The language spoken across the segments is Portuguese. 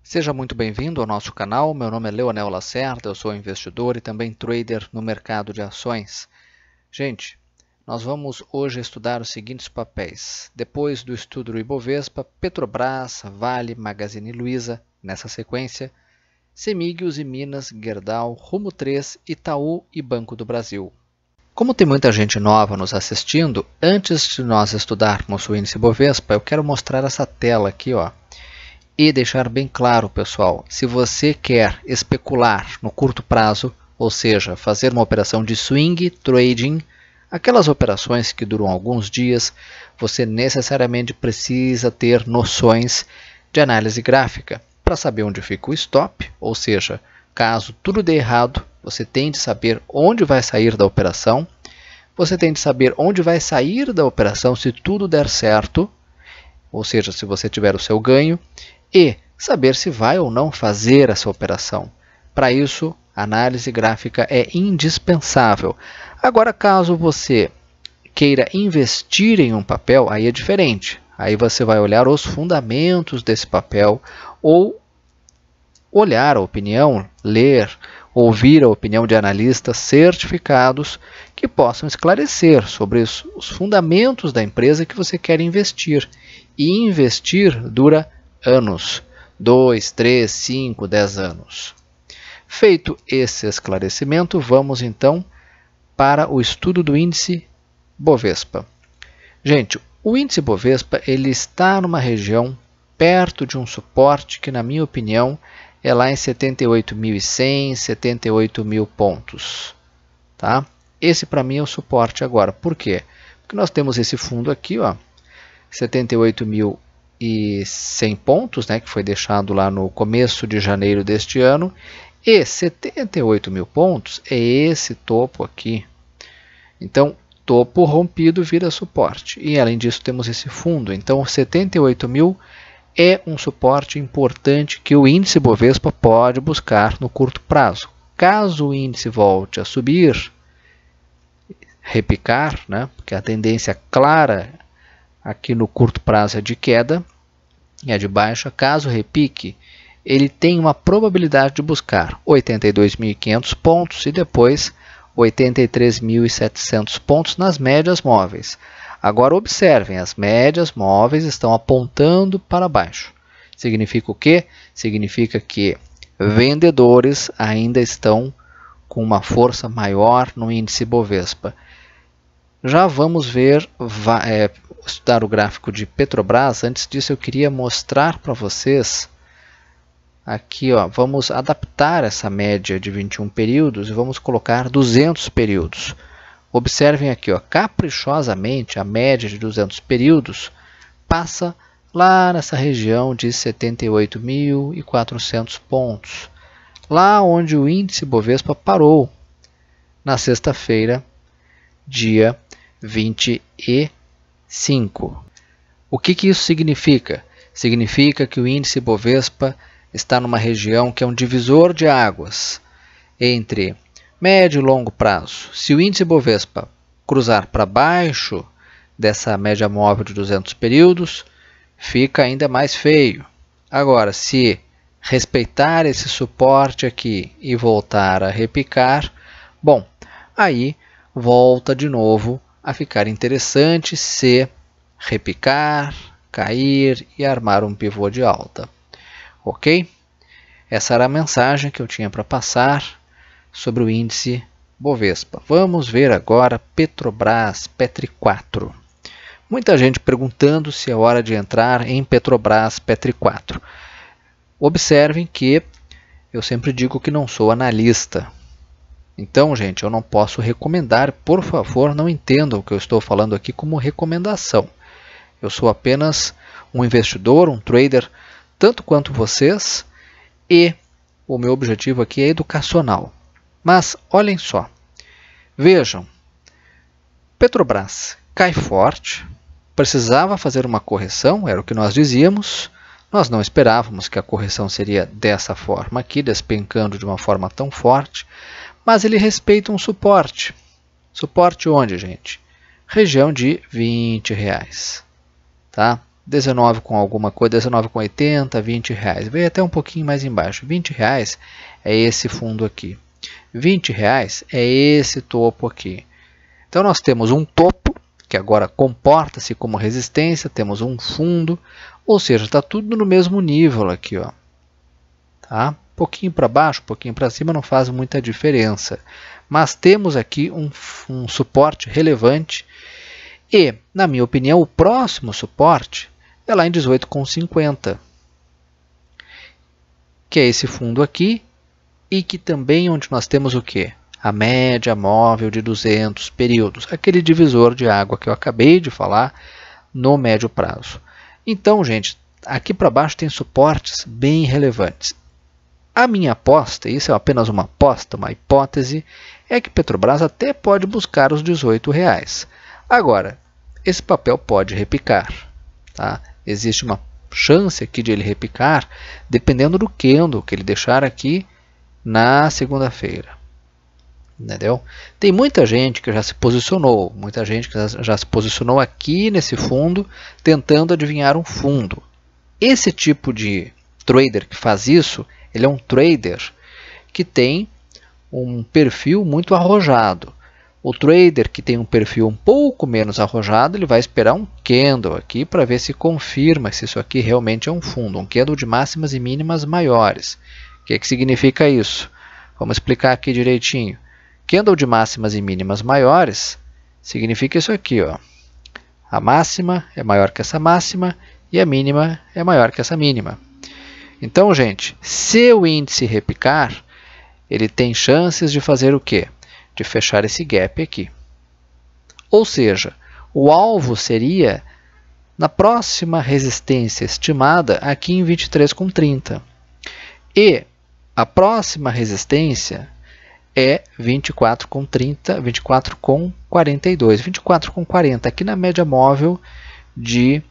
Seja muito bem-vindo ao nosso canal. Meu nome é Leonel Lacerda, eu sou investidor e também trader no mercado de ações. Gente, nós vamos hoje estudar os seguintes papéis. Depois do estudo do Ibovespa, Petrobras, Vale, Magazine Luiza, nessa sequência, CEMIG, Usiminas, Gerdau, Rumo 3, Itaú e Banco do Brasil. Como tem muita gente nova nos assistindo, antes de nós estudarmos o índice Ibovespa, eu quero mostrar essa tela aqui, ó. E deixar bem claro, pessoal, se você quer especular no curto prazo, ou seja, fazer uma operação de swing trading, aquelas operações que duram alguns dias, você necessariamente precisa ter noções de análise gráfica para saber onde fica o stop, ou seja, caso tudo dê errado, você tem de saber onde vai sair da operação, você tem de saber onde vai sair da operação se tudo der certo, ou seja, se você tiver o seu ganho, e saber se vai ou não fazer essa operação. Para isso, a análise gráfica é indispensável. Agora, caso você queira investir em um papel, aí é diferente. Aí você vai olhar os fundamentos desse papel ou olhar a opinião, ler, ouvir a opinião de analistas certificados que possam esclarecer sobre os fundamentos da empresa que você quer investir. E investir dura anos, 2, 3, 5, 10 anos. Feito esse esclarecimento, vamos então para o estudo do índice Bovespa. Gente, o índice Bovespa ele está numa região perto de um suporte que, na minha opinião, é lá em 78.100, 78.000 pontos. Tá? Esse para mim é o suporte agora. Por quê? Porque nós temos esse fundo aqui, ó, 78.100 pontos, né, que foi deixado lá no começo de janeiro deste ano, e 78.000 pontos é esse topo aqui. Então, topo rompido vira suporte. E além disso, temos esse fundo. Então, 78.000 é um suporte importante que o índice Bovespa pode buscar no curto prazo. Caso o índice volte a subir, repicar, né, porque a tendência clara aqui no curto prazo é de queda, é de baixa. Caso repique, ele tem uma probabilidade de buscar 82.500 pontos e depois 83.700 pontos nas médias móveis. Agora observem, as médias móveis estão apontando para baixo. Significa o quê? Significa que vendedores ainda estão com uma força maior no índice Bovespa. Já vamos ver, estudar o gráfico de Petrobras. Antes disso eu queria mostrar para vocês, aqui ó, vamos adaptar essa média de 21 períodos e vamos colocar 200 períodos. Observem aqui, ó, caprichosamente a média de 200 períodos passa lá nessa região de 78.400 pontos. Lá onde o índice Bovespa parou na sexta-feira, dia 25. O que isso significa? Significa que o índice Bovespa está numa região que é um divisor de águas entre médio e longo prazo. Se o índice Bovespa cruzar para baixo dessa média móvel de 200 períodos, fica ainda mais feio. Agora, se respeitar esse suporte aqui e voltar a repicar, bom, aí volta de novo a ficar interessante se repicar, cair e armar um pivô de alta. Ok? Essa era a mensagem que eu tinha para passar sobre o índice Bovespa. Vamos ver agora Petrobras, Petri 4. Muita gente perguntando se é hora de entrar em Petrobras, Petri 4. Observem que eu sempre digo que não sou analista. Então, gente, eu não posso recomendar. Por favor, não entendam o que eu estou falando aqui como recomendação. Eu sou apenas um investidor, um trader, tanto quanto vocês, e o meu objetivo aqui é educacional. Mas, olhem só, vejam, Petrobras cai forte, precisava fazer uma correção, era o que nós dizíamos. Nós não esperávamos que a correção seria dessa forma aqui, despencando de uma forma tão forte, mas ele respeita um suporte. Suporte onde, gente? Região de R$20. Tá? 19 com alguma coisa, 19,80, 20 reais. Veio até um pouquinho mais embaixo. 20 reais é esse fundo aqui. 20 reais é esse topo aqui. Então nós temos um topo, que agora comporta-se como resistência, temos um fundo, ou seja, está tudo no mesmo nível aqui, ó. Tá? Um pouquinho para baixo, um pouquinho para cima não faz muita diferença. Mas temos aqui um suporte relevante e, na minha opinião, o próximo suporte é lá em 18,50, que é esse fundo aqui e que também onde nós temos o quê? A média móvel de 200 períodos, aquele divisor de água que eu acabei de falar no médio prazo. Então, gente, aqui para baixo tem suportes bem relevantes. A minha aposta, isso é apenas uma aposta, uma hipótese, é que Petrobras até pode buscar os R$18. Agora, esse papel pode repicar. Tá? Existe uma chance aqui de ele repicar, dependendo do candle que ele deixar aqui na segunda-feira. Entendeu? Tem muita gente que já se posicionou, muita gente que já se posicionou aqui nesse fundo, tentando adivinhar um fundo. Esse tipo de trader que faz isso, ele é um trader que tem um perfil muito arrojado. O trader que tem um perfil um pouco menos arrojado, ele vai esperar um candle aqui para ver se confirma se isso aqui realmente é um fundo, um candle de máximas e mínimas maiores. O que significa isso? Vamos explicar aqui direitinho. Candle de máximas e mínimas maiores significa isso aqui, ó. A máxima é maior que essa máxima e a mínima é maior que essa mínima. Então, gente, se o índice repicar, ele tem chances de fazer o quê? De fechar esse gap aqui. Ou seja, o alvo seria na próxima resistência estimada aqui em 23,30. E a próxima resistência é 24,30, 24,42, 24,40 aqui na média móvel de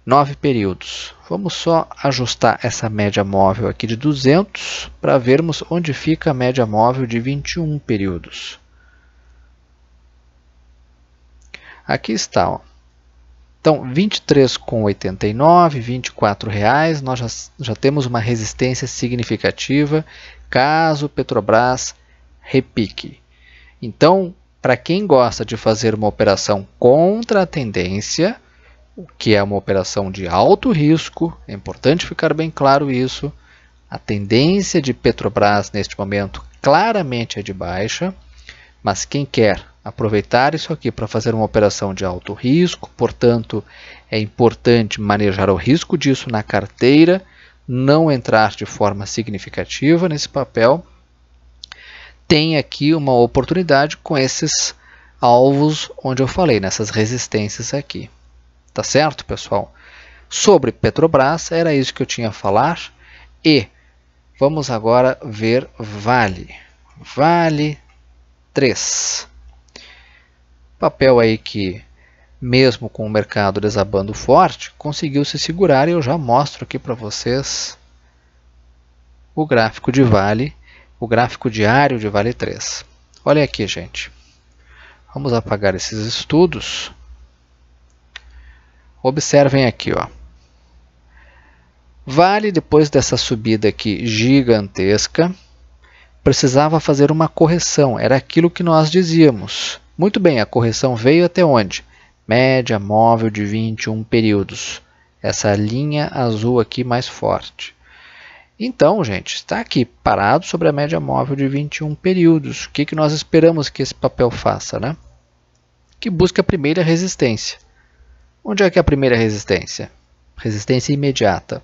9 períodos. Vamos só ajustar essa média móvel aqui de 200 para vermos onde fica a média móvel de 21 períodos. Aqui está, ó. Então, 23,89, R$24, nós já temos uma resistência significativa caso Petrobras repique. Então, para quem gosta de fazer uma operação contra a tendência, o que é uma operação de alto risco, é importante ficar bem claro isso, a tendência de Petrobras neste momento claramente é de baixa, mas quem quer aproveitar isso aqui para fazer uma operação de alto risco, portanto, é importante manejar o risco disso na carteira, não entrar de forma significativa nesse papel, tem aqui uma oportunidade com esses alvos onde eu falei, nessas resistências aqui. Tá certo, pessoal? Sobre Petrobras, era isso que eu tinha a falar. E vamos agora ver Vale. Vale 3. Papel aí que, mesmo com o mercado desabando forte, conseguiu se segurar e eu já mostro aqui para vocês o gráfico de Vale, o gráfico diário de Vale 3. Olha aqui, gente. Vamos apagar esses estudos. Observem aqui, ó. Vale, depois dessa subida aqui gigantesca, precisava fazer uma correção. Era aquilo que nós dizíamos. Muito bem, a correção veio até onde? Média móvel de 21 períodos. Essa linha azul aqui mais forte. Então, gente, está aqui parado sobre a média móvel de 21 períodos. O que nós esperamos que esse papel faça, né? Que busque a primeira resistência. Onde é que é a primeira resistência? Resistência imediata.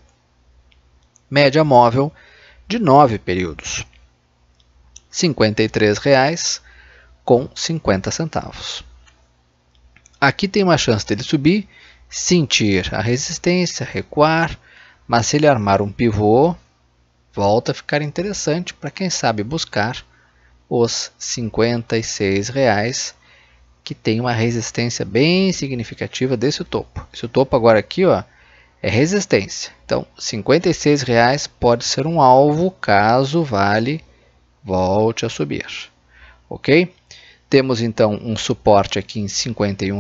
Média móvel de 9 períodos. R$ 53,50. Aqui tem uma chance dele subir, sentir a resistência, recuar, mas se ele armar um pivô, volta a ficar interessante para quem sabe buscar os R$ 56, que tem uma resistência bem significativa desse topo. Esse topo agora aqui, ó, é resistência. Então, R$ 56 pode ser um alvo caso Vale volte a subir. Ok? Temos então um suporte aqui em R$ 51,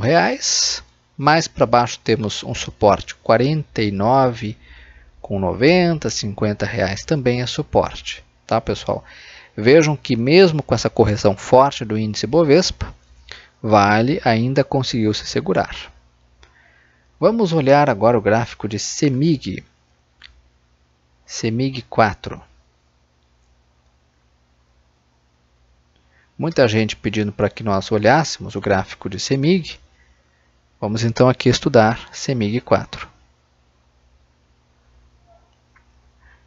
Mais para baixo temos um suporte 49,90, R$ 50 também é suporte, tá, pessoal? Vejam que mesmo com essa correção forte do índice Bovespa, Vale ainda conseguiu se segurar. Vamos olhar agora o gráfico de CEMIG. CEMIG 4. Muita gente pedindo para que nós olhássemos o gráfico de CEMIG. Vamos então aqui estudar CEMIG 4.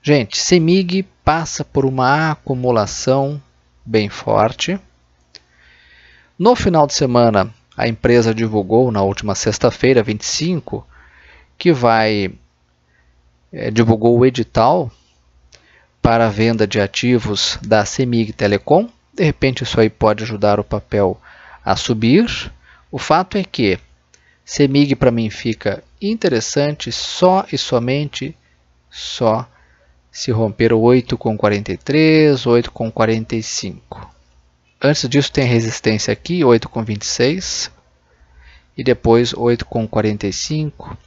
Gente, CEMIG passa por uma acumulação bem forte. No final de semana, a empresa divulgou na última sexta-feira, 25, que divulgou o edital para a venda de ativos da CEMIG Telecom. De repente isso aí pode ajudar o papel a subir. O fato é que CEMIG para mim fica interessante só e somente se romper 8,43, 8,45. Antes disso tem resistência aqui, 8,26 e depois 8,45.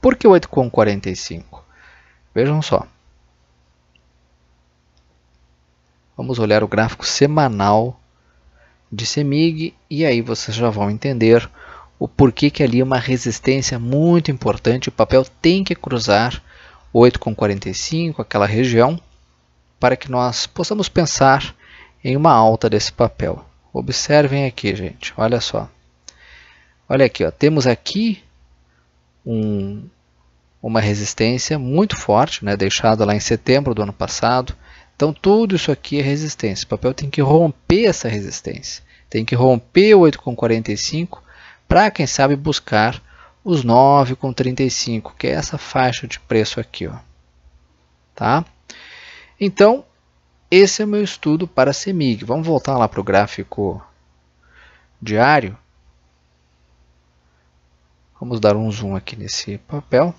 Por que 8,45? Vejam só. Vamos olhar o gráfico semanal de CEMIG e aí vocês já vão entender o porquê que ali é uma resistência muito importante. O papel tem que cruzar 8,45, aquela região, para que nós possamos pensar em uma alta desse papel. Observem aqui, gente, olha só. Olha aqui, ó, temos aqui uma resistência muito forte, né, deixada lá em setembro do ano passado. Então tudo isso aqui é resistência. O papel tem que romper essa resistência. Tem que romper o 8,45 para, quem sabe, buscar os 9,35, que é essa faixa de preço aqui, ó. Tá? Então, esse é o meu estudo para CEMIG. Vamos voltar lá para o gráfico diário. Vamos dar um zoom aqui nesse papel,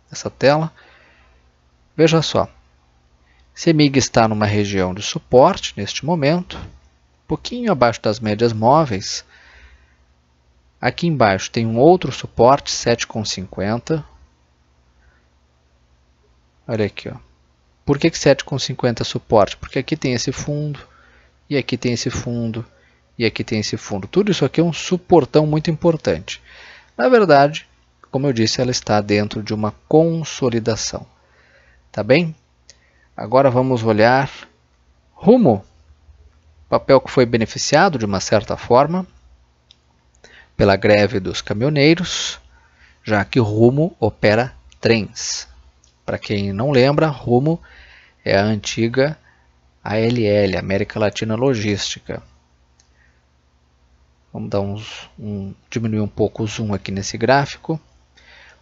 nessa tela. Veja só. CEMIG está numa região de suporte neste momento, um pouquinho abaixo das médias móveis. Aqui embaixo tem um outro suporte, 7,50. Olha aqui, ó. Por que 7,50 é suporte? Porque aqui tem esse fundo, e aqui tem esse fundo, e aqui tem esse fundo. Tudo isso aqui é um suportão muito importante. Na verdade, como eu disse, ela está dentro de uma consolidação. Tá bem? Agora vamos olhar Rumo, papel que foi beneficiado de uma certa forma pela greve dos caminhoneiros, já que Rumo opera trens. Para quem não lembra, Rumo é a antiga ALL, América Latina Logística. Vamos dar diminuir um pouco o zoom aqui nesse gráfico.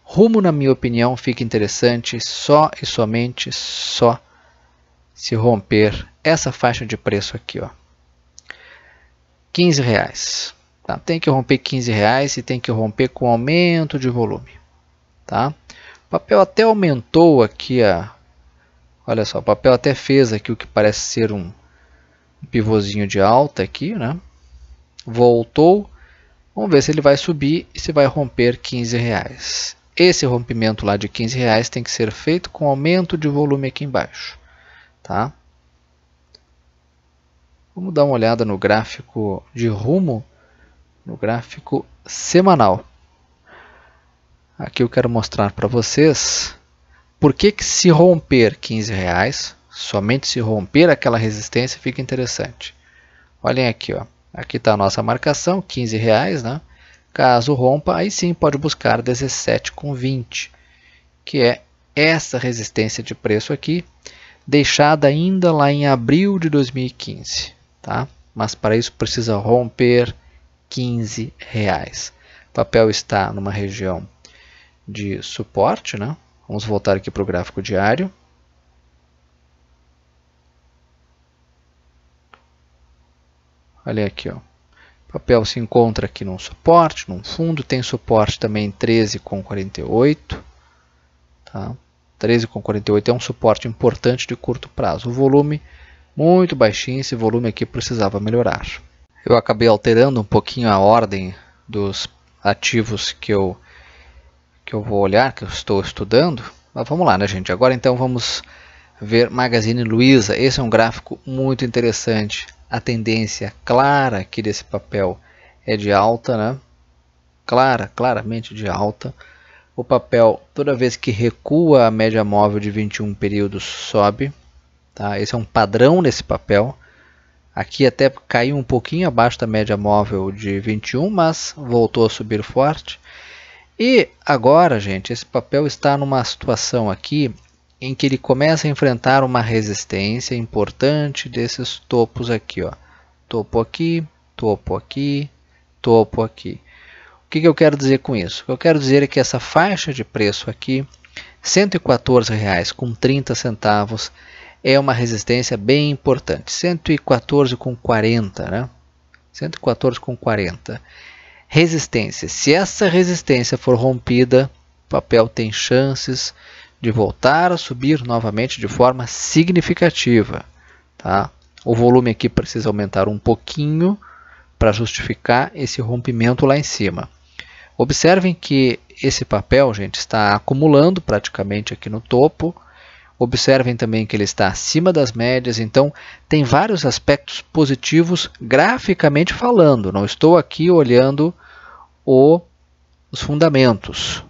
Rumo, na minha opinião, fica interessante só e somente se romper essa faixa de preço aqui, ó, R$15. Tá? Tem que romper R$15 e tem que romper com aumento de volume. Tá? O papel até aumentou aqui, olha só, o papel até fez aqui o que parece ser um pivôzinho de alta aqui, né? Voltou. Vamos ver se ele vai subir e se vai romper R$15. Esse rompimento lá de R$15 tem que ser feito com aumento de volume aqui embaixo. Tá? Vamos dar uma olhada no gráfico de Rumo, no gráfico semanal. Aqui eu quero mostrar para vocês por que se romper R$15, somente se romper aquela resistência, fica interessante. Olhem aqui, ó. Aqui está a nossa marcação, R$15, né? Caso rompa, aí sim pode buscar 17,20, que é essa resistência de preço aqui, deixada ainda lá em abril de 2015, tá? Mas para isso precisa romper R$15. O papel está numa região de suporte, né? Vamos voltar aqui para o gráfico diário. Olha aqui, ó. O papel se encontra aqui num suporte, num fundo, tem suporte também em 13,48, tá? 13,48 é um suporte importante de curto prazo. O volume muito baixinho, esse volume aqui precisava melhorar. Eu acabei alterando um pouquinho a ordem dos ativos que eu que eu vou olhar, que eu estou estudando. Mas vamos lá, né, gente? Agora então vamos ver Magazine Luiza. Esse é um gráfico muito interessante. A tendência clara aqui desse papel é de alta, né? Claramente de alta. O papel, toda vez que recua a média móvel de 21 períodos, sobe. Tá? Esse é um padrão nesse papel. Aqui até caiu um pouquinho abaixo da média móvel de 21, mas voltou a subir forte. E agora, gente, esse papel está numa situação aqui em que ele começa a enfrentar uma resistência importante desses topos aqui, ó. Topo aqui, topo aqui, topo aqui. O que eu quero dizer com isso? O que eu quero dizer é que essa faixa de preço aqui, R$ 114,30, é uma resistência bem importante. 114,40, né? 114,40. Resistência. Se essa resistência for rompida, o papel tem chances de voltar a subir novamente de forma significativa. Tá? O volume aqui precisa aumentar um pouquinho para justificar esse rompimento lá em cima. Observem que esse papel, gente, está acumulando praticamente aqui no topo. Observem também que ele está acima das médias, então tem vários aspectos positivos graficamente falando. Não estou aqui olhando os fundamentos,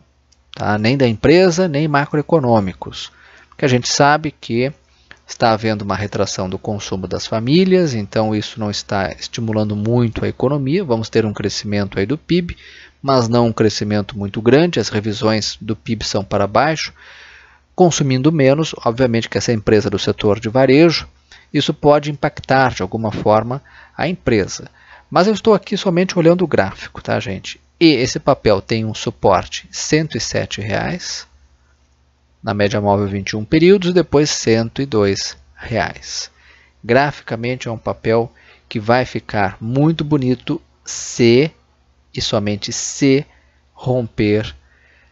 tá? Nem da empresa, nem macroeconômicos. Porque a gente sabe que está havendo uma retração do consumo das famílias, então isso não está estimulando muito a economia. Vamos ter um crescimento aí do PIB, mas não um crescimento muito grande. As revisões do PIB são para baixo. Consumindo menos, obviamente que essa empresa do setor de varejo, isso pode impactar de alguma forma a empresa. Mas eu estou aqui somente olhando o gráfico, tá, gente? E esse papel tem um suporte R$ 107,00, na média móvel 21 períodos, e depois R$ 102,00. Graficamente é um papel que vai ficar muito bonito se, e somente se, romper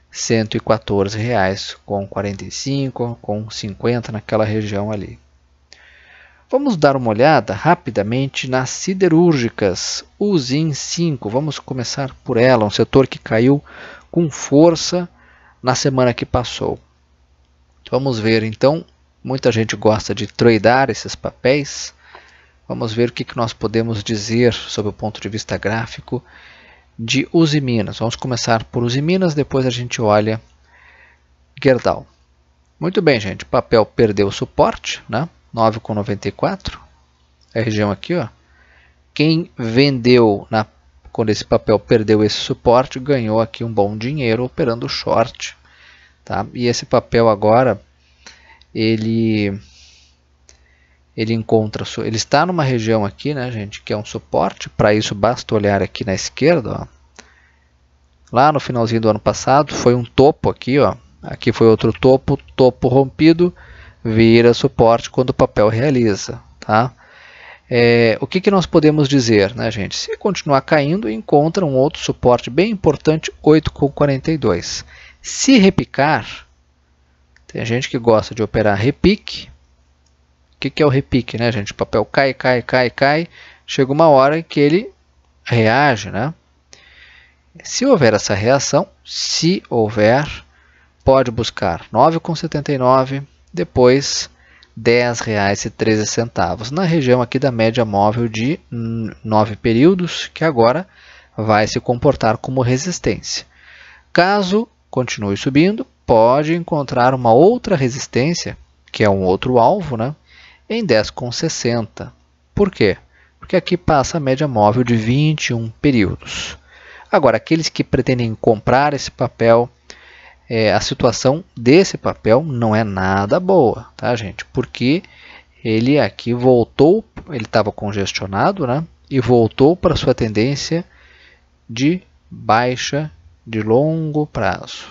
R$ 114,45, com 50 naquela região ali. Vamos dar uma olhada rapidamente nas siderúrgicas. Usin 5, vamos começar por ela, um setor que caiu com força na semana que passou. Vamos ver então, muita gente gosta de tradear esses papéis. Vamos ver o que nós podemos dizer sob o ponto de vista gráfico de Usiminas. Vamos começar por Usiminas, depois a gente olha Gerdau. Muito bem, gente, o papel perdeu o suporte, né? 9,94, a região aqui, ó. Quem vendeu quando esse papel perdeu esse suporte, ganhou aqui um bom dinheiro operando short, tá? E esse papel agora, ele está numa região aqui, né, gente, que é um suporte. Para isso basta olhar aqui na esquerda, ó. Lá no finalzinho do ano passado foi um topo aqui, ó. Aqui foi outro topo, topo rompido, vira suporte quando o papel realiza, tá? O que nós podemos dizer, né, gente? Se continuar caindo, encontra um outro suporte bem importante, 8,42. Se repicar, tem gente que gosta de operar repique. O que é o repique, né, gente? O papel cai, chega uma hora que ele reage, né? Se houver essa reação, pode buscar 9,79, depois R$ 10,13, na região aqui da média móvel de 9 períodos, que agora vai se comportar como resistência. Caso continue subindo, pode encontrar uma outra resistência, que é um outro alvo, né, em 10,60. Por quê? Porque aqui passa a média móvel de 21 períodos. Agora, aqueles que pretendem comprar esse papel, a situação desse papel não é nada boa, tá, gente? Porque ele aqui voltou, ele estava congestionado, né? E voltou para sua tendência de baixa de longo prazo,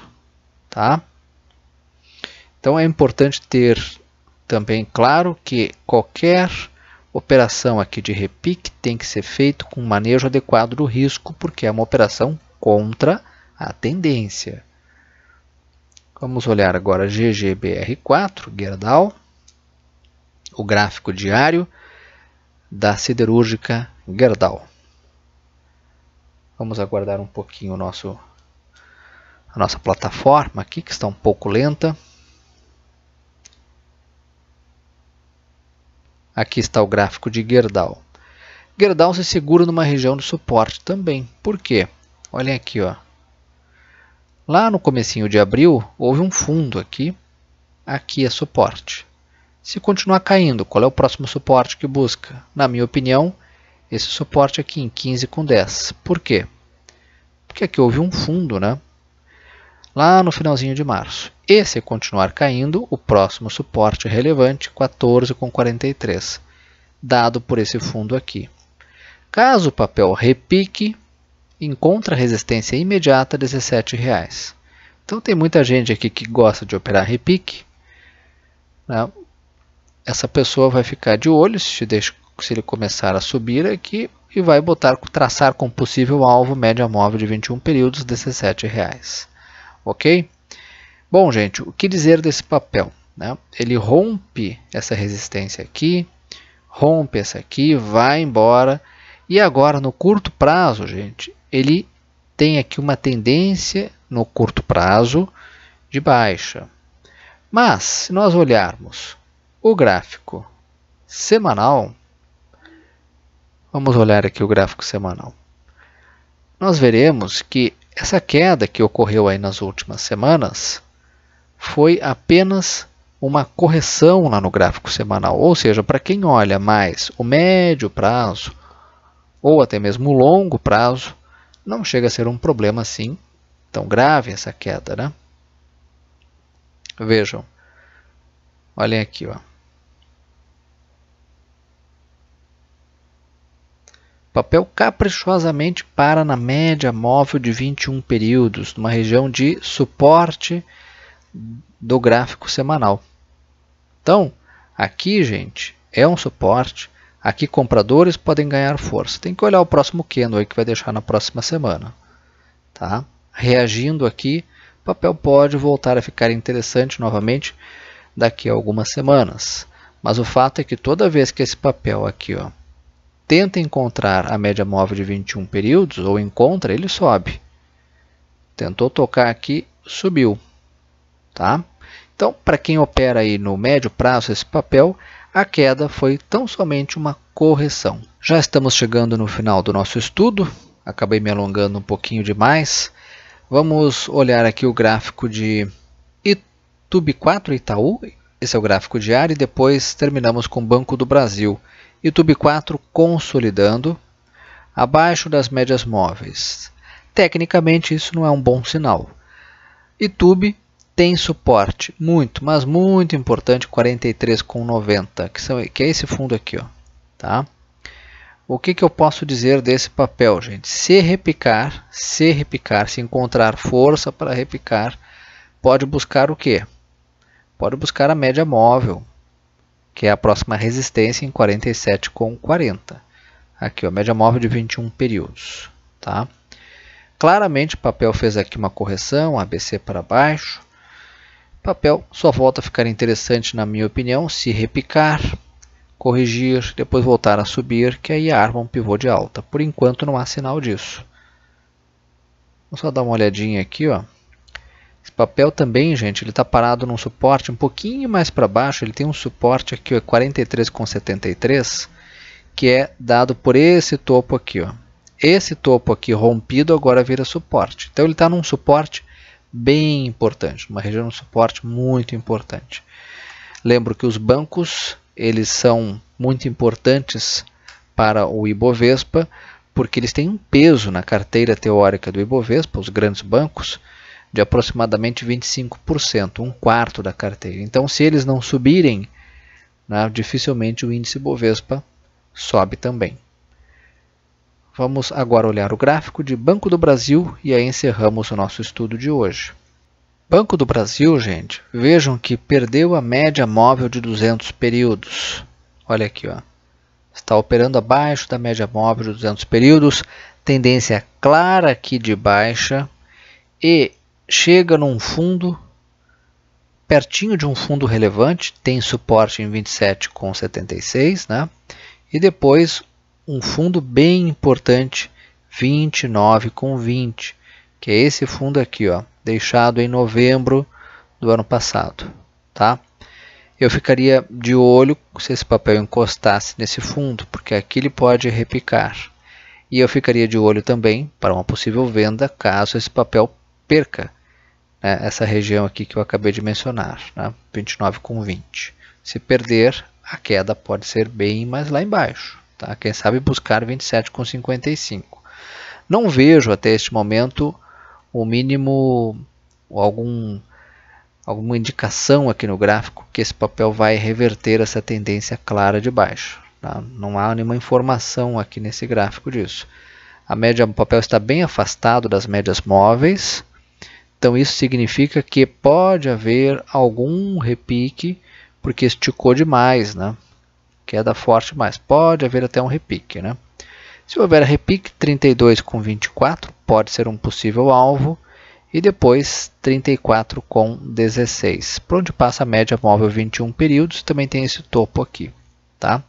tá? Então é importante ter também claro que qualquer operação aqui de repique tem que ser feito com manejo adequado do risco, porque é uma operação contra a tendência. Vamos olhar agora GGBR4, Gerdau, o gráfico diário da siderúrgica Gerdau. Vamos aguardar um pouquinho a nossa plataforma aqui, que está um pouco lenta. Aqui está o gráfico de Gerdau. Gerdau se segura numa região de suporte também. Por quê? Olhem aqui, ó. Lá no comecinho de abril, houve um fundo aqui. Aqui é suporte. Se continuar caindo, qual é o próximo suporte que busca? Na minha opinião, esse suporte aqui em 15,10. Por quê? Porque aqui houve um fundo, né? Lá no finalzinho de março. E se continuar caindo, o próximo suporte relevante, 14,43, dado por esse fundo aqui. Caso o papel repique, encontra resistência imediata, R$ 17,00. Então tem muita gente aqui que gosta de operar repique, né? Essa pessoa vai ficar de olho se ele começar a subir aqui e vai traçar com possível alvo média móvel de 21 períodos, R$ 17,00. Ok? Bom, gente, o que dizer desse papel, né? Ele rompe essa resistência aqui, rompe essa aqui, vai embora. E agora, no curto prazo, gente, ele tem aqui uma tendência no curto prazo de baixa. Mas, se nós olharmos o gráfico semanal, vamos olhar aqui o gráfico semanal, nós veremos que essa queda que ocorreu aí nas últimas semanas foi apenas uma correção lá no gráfico semanal. Ou seja, para quem olha mais o médio prazo ou até mesmo o longo prazo, não chega a ser um problema assim tão grave essa queda, né? Vejam, olhem aqui, ó. O papel caprichosamente para na média móvel de 21 períodos, numa região de suporte do gráfico semanal. Então, aqui, gente, é um suporte. Aqui compradores podem ganhar força. Tem que olhar o próximo candle aí que vai deixar na próxima semana. Tá? Reagindo aqui, o papel pode voltar a ficar interessante novamente daqui a algumas semanas. Mas o fato é que toda vez que esse papel aqui, ó, tenta encontrar a média móvel de 21 períodos, ou encontra, ele sobe. Tentou tocar aqui, subiu. Tá? Então, para quem opera aí no médio prazo esse papel, a queda foi tão somente uma correção. Já estamos chegando no final do nosso estudo. Acabei me alongando um pouquinho demais. Vamos olhar aqui o gráfico de Itub4 Itaú. Esse é o gráfico diário e depois terminamos com o Banco do Brasil. Itub4 consolidando abaixo das médias móveis. Tecnicamente isso não é um bom sinal. Itub tem suporte muito, mas muito importante, 43,90, que é esse fundo aqui, ó, tá? O que eu posso dizer desse papel, gente? Se repicar, se encontrar força para repicar, pode buscar o quê? Pode buscar a média móvel, que é a próxima resistência em 47,40. Aqui, ó, média móvel de 21 períodos, tá? Claramente o papel fez aqui uma correção, ABC para baixo. O papel só volta a ficar interessante, na minha opinião, se repicar, corrigir, depois voltar a subir, que aí arma um pivô de alta. Por enquanto não há sinal disso. Vamos só dar uma olhadinha aqui, ó. Esse papel também, gente, ele está parado num suporte um pouquinho mais para baixo. Ele tem um suporte aqui, ó, 43,73, que é dado por esse topo aqui, ó. Esse topo aqui rompido agora vira suporte. Então ele está num suporte bem importante, uma região de suporte muito importante. Lembro que os bancos, eles são muito importantes para o Ibovespa, porque eles têm um peso na carteira teórica do Ibovespa, os grandes bancos, de aproximadamente 25%, um quarto da carteira. Então, se eles não subirem, né, dificilmente o índice Ibovespa sobe também. Vamos agora olhar o gráfico de Banco do Brasil e aí encerramos o nosso estudo de hoje. Banco do Brasil, gente, vejam que perdeu a média móvel de 200 períodos. Olha aqui, ó. Está operando abaixo da média móvel de 200 períodos, tendência clara aqui de baixa e chega num fundo, pertinho de um fundo relevante, tem suporte em 27,76, né? E depois um fundo bem importante, 29,20. que é esse fundo aqui, ó, deixado em novembro do ano passado, tá? Eu ficaria de olho se esse papel encostasse nesse fundo, porque aqui ele pode repicar. E eu ficaria de olho também para uma possível venda, caso esse papel perca, né, essa região aqui que eu acabei de mencionar, né, 29,20. Se perder, a queda pode ser bem mais lá embaixo, tá? Quem sabe buscar 27,55. Não vejo até este momento o mínimo, alguma indicação aqui no gráfico que esse papel vai reverter essa tendência clara de baixo, tá? Não há nenhuma informação aqui nesse gráfico disso. A média do papel está bem afastado das médias móveis, então isso significa que pode haver algum repique, porque esticou demais, né? Queda forte demais. Pode haver até um repique, né? Se houver repique, 32,24 pode ser um possível alvo, e depois 34,16. Por onde passa a média móvel 21 períodos, também tem esse topo aqui, tá?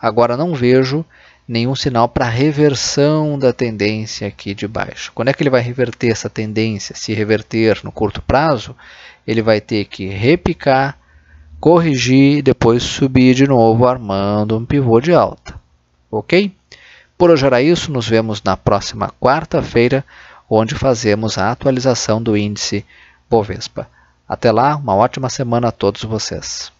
Agora não vejo nenhum sinal para reversão da tendência aqui de baixo. Quando é que ele vai reverter essa tendência? Se reverter no curto prazo, ele vai ter que repicar, corrigir e depois subir de novo, armando um pivô de alta. Ok? Por hoje era isso, nos vemos na próxima quarta-feira, onde fazemos a atualização do índice Bovespa. Até lá, uma ótima semana a todos vocês.